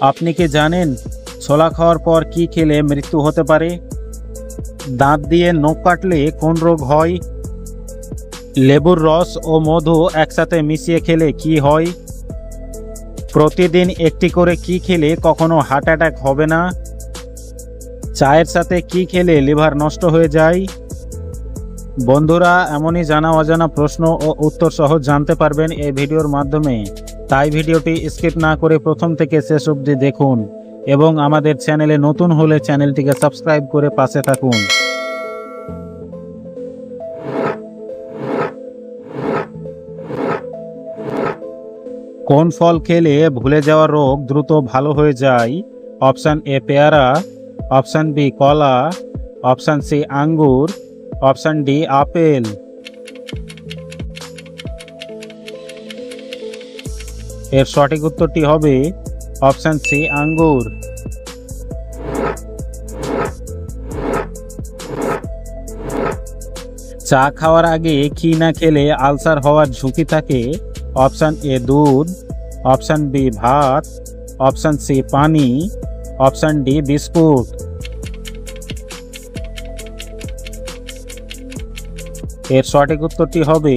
আপনি কি জানেন ছোলা খাওয়ার পর কি খেলে মৃত্যু হতে পারে? দাঁত দিয়ে নখ কাটলে কোন রোগ হয়? লেবুর রস ও মধু একসাথে মিশিয়ে খেলে কি হয়? প্রতিদিন একটি করে কি খেলে কখনো হার্ট অ্যাটাক হবে না? চায়ের সাথে কি খেলে লিভার নষ্ট হয়ে যায়? বন্ধুরা, এমনই জানা অজানা প্রশ্ন ও উত্তর সহজ জানতে পারবেন এই ভিডিওর মাধ্যমে। তাই ভিডিওটি স্কিপ না করে প্রথম থেকে শেষ অবধি দেখুন এবং আমাদের চ্যানেলে নতুন হলে চ্যানেলটিকে সাবস্ক্রাইব করে পাশে থাকুন। কোন ফল খেলে ভুলে যাওয়া রোগ দ্রুত ভালো হয়ে যায়? অপশান এ পেয়ারা, অপশান বি কলা, অপশান সি আঙ্গুর, অপশান ডি আপেল। এর সঠিক উত্তরটি হবে অপশান সি আঙ্গুর। চা খাওয়ার আগে কি না খেলে আলসার হওয়ার ঝুঁকি থাকে? অপশান এ দুধ, অপশান বি ভাত, অপশান সি পানি, অপশান ডি বিস্কুট। এর সঠিক উত্তরটি হবে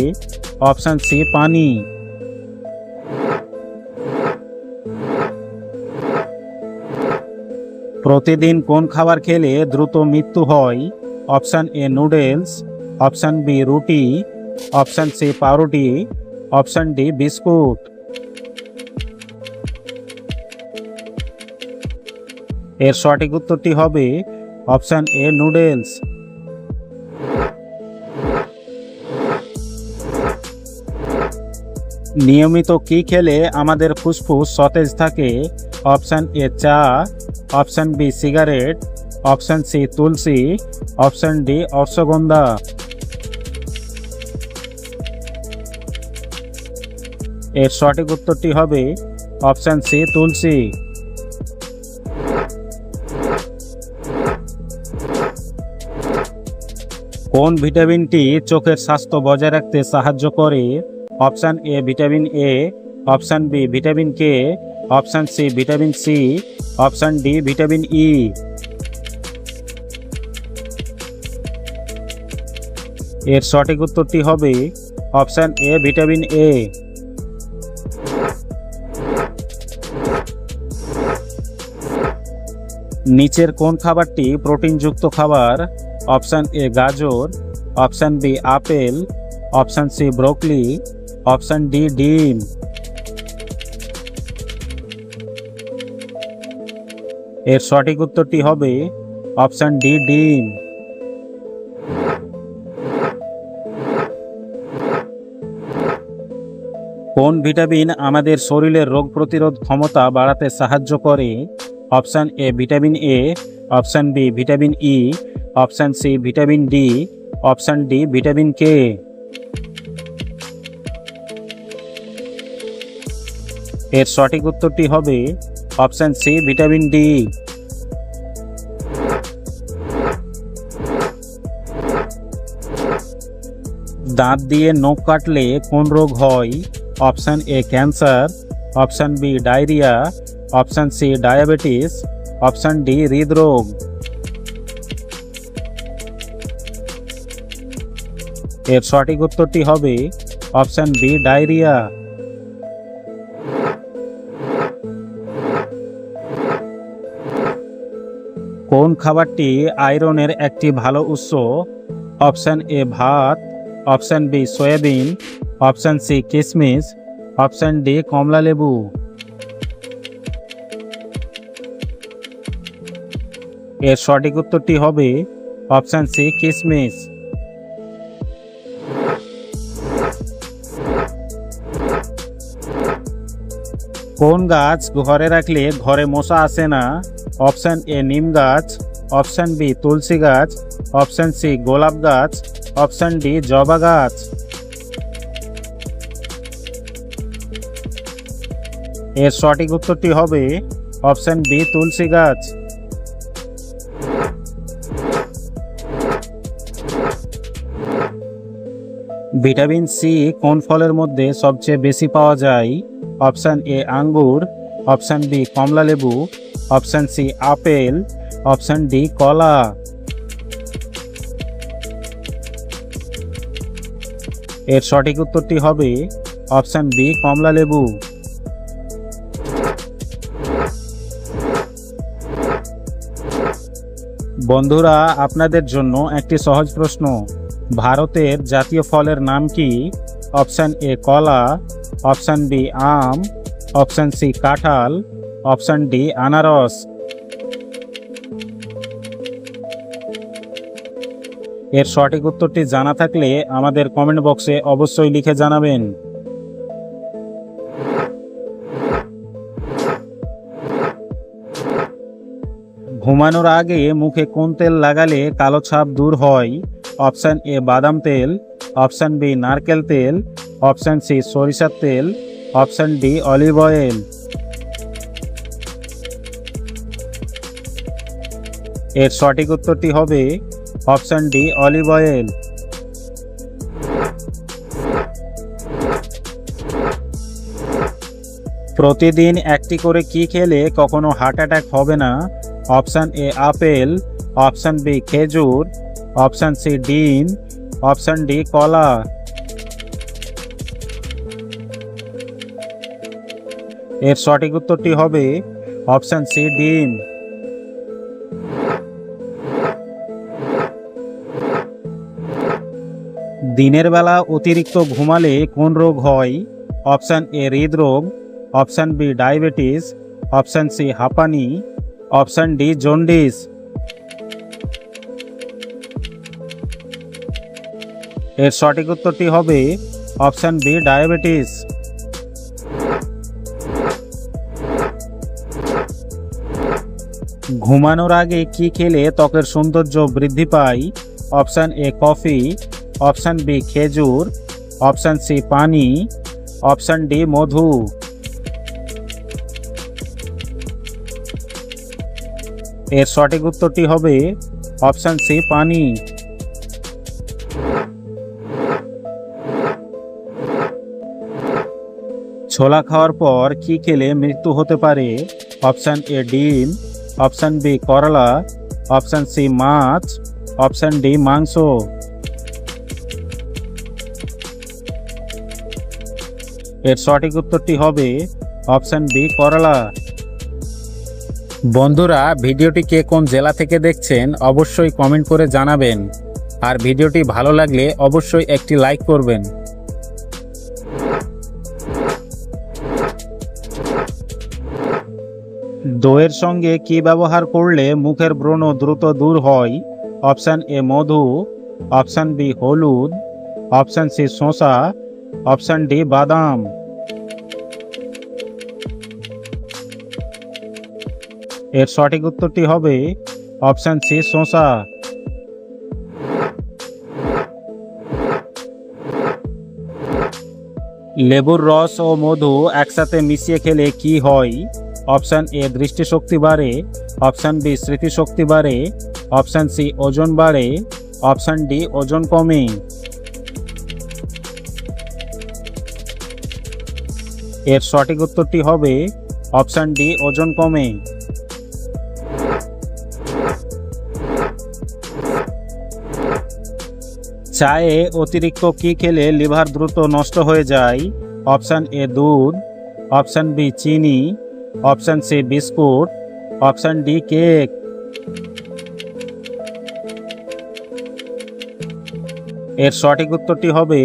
অপশান সি পানি। প্রতিদিন কোন খাবার খেলে দ্রুত মৃত্যু হয়? Option A noodles, option B রুটি, অপশান সি পাউরুটি, অপশান ডি বিস্কুট। এর সঠিক উত্তরটি হবে অপশান এ নুডলস। নিয়মিত কি খেলে আমাদের ফুসফুস সতেজ থাকে? অপশান এ চা, option B cigarette, option C তুলসী, অপশান ডি অশ্বগন্ধা। এর সঠিক উত্তরটি হবে অপশান সি তুলসী। কোন ভিটামিনটি চোখের স্বাস্থ্য বজায় রাখতে সাহায্য করে? Option A vitamin A, option B vitamin K, option C vitamin C, option D vitamin E. এর সঠিক উত্তরটি হবে অপশান এ ভিটামিন এ। নিচের কোন খাবারটি প্রোটিনযুক্ত খাবার? অপশান এ গাজর, option B apple, option C broccoli, option D ডিম। এর সঠিক উত্তরটি হবে অপশান ডি ডিম। কোন ভিটামিন আমাদের শরীরের রোগ প্রতিরোধ ক্ষমতা বাড়াতে সাহায্য করে? Option A vitamin A, option B vitamin E, option C vitamin D, option D vitamin K. এর সঠিক উত্তরটি হবে অপশান সি ভিটামিন ডি। দাঁত দিয়ে নখ কাটলে কোন রোগ হয়? Option A cancer, option B diarrhoea, option C diabetes, option D হৃদরোগ। এর সঠিক উত্তরটি হবে অপশান বি ডায়রিয়া। কোন খাবারটি আয়রনের একটি ভালো উৎস? অপশান এ ভাত, option B soybean, option C কিশমিশ, অপশান ডি কমলা লেবু। এর সঠিক উত্তরটি হবে অপশান সি কিশমিশ। কোন গাছ ঘরে রাখলে ঘরে মশা আসে না? অপশান এ নিম গাছ, অপশান বি তুলসী গাছ, অপশান সি গোলাপ গাছ, অপশান ডি জবা গাছ। এর সঠিক উত্তরটি হবে অপশান বি তুলসী গাছ। ভিটামিন সি কোন ফলের মধ্যে সবচেয়ে বেশি পাওয়া যায়? অপশান এ আঙ্গুর, অপশন বি কমলা লেবু, option C apple, option D কলা। এর সঠিক উত্তরটি হবে অপশন বি কমলা লেবু। বন্ধুরা, আপনাদের জন্য একটি সহজ প্রশ্ন। ভারতের জাতীয় ফলের নাম কি? অপশন এ কলা, অপশন বি আম, অপশন সি কাঁঠাল, অপশন ডি আনারস। এর সঠিক উত্তরটি জানা থাকলে আমাদের কমেন্ট বক্সে অবশ্যই লিখে জানাবেন। ঘুমানোর আগে মুখে কোন তেল লাগালে কালো ছাপ দূর হয়? অপশন এ বাদাম তেল, অপশন বি নারকেল তেল, অপশন সি সরিষার তেল, অপশন ডি অলিভ অয়েল। এর সঠিক উত্তরটি হবে অপশন ডি অলিভ অয়েল। প্রতিদিন একটি করে কি খেলে কখনো হার্ট অ্যাটাক হবে না? Option A apple, option B খেজুর, অপশন সি ডিম, অপশন ডি কলা। এর সঠিক উত্তরটি হবে অপশন সি ডিম। দিনের বেলা অতিরিক্ত ঘুমালে কোন রোগ হয়? অপশন এ হৃদরোগ, option B diabetes, option C হাঁপানি, অপশন ডি জন্ডিস। এর সঠিক উত্তরটি হবে অপশন বি ডায়াবেটিস। ঘুমানোর আগে কি খেলে ত্বকের সৌন্দর্য বৃদ্ধি পায়? Option A coffee, option B খেজুর, অপশন সি পানি, অপশন ডি মধু। এর সঠিক উত্তরটি হবে অপশন সি পানি। ছোলা খাওয়ার পর কি খেলে মৃত্যু হতে পারে? অপশন এ ডিম, অপশন বি করলা, অপশন সি মাছ, অপশন ডি মাংস। এর সঠিক উত্তরটি হবে অপশন বি করলা। বন্ধুরা, ভিডিওটি কে কোন জেলা থেকে দেখছেন অবশ্যই কমেন্ট করে জানাবেন। আর ভিডিওটি ভালো লাগলে অবশ্যই একটি লাইক করবেন। দইয়ের সঙ্গে কি ব্যবহার করলে মুখের ব্রণ দ্রুত দূর হয়? অপশন এ মধু, অপশন বি হলুদ, অপশন সি শসা, অপশন ডি বাদাম। এর সঠিক উত্তরটি হবে অপশন সি শসা। লেবুর রস ও মধু একসাথে মিশিয়ে খেলে কি হয়? অপশন এ দৃষ্টিশক্তি বাড়ে, অপশন বি স্মৃতিশক্তি বাড়ে, অপশন সি ওজন বাড়ে, অপশন ডি ওজন কমে। এর সঠিক উত্তরটি হবে অপশন ডি ওজন কমে। চায়ে অতিরিক্ত কি খেলে লিভার দ্রুত নষ্ট হয়ে যায়? অপশন এ দুধ, অপশন বি চিনি, option C biscuit, option D cake. এর সঠিক উত্তরটি হবে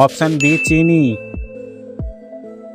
অপশন বি চিনি।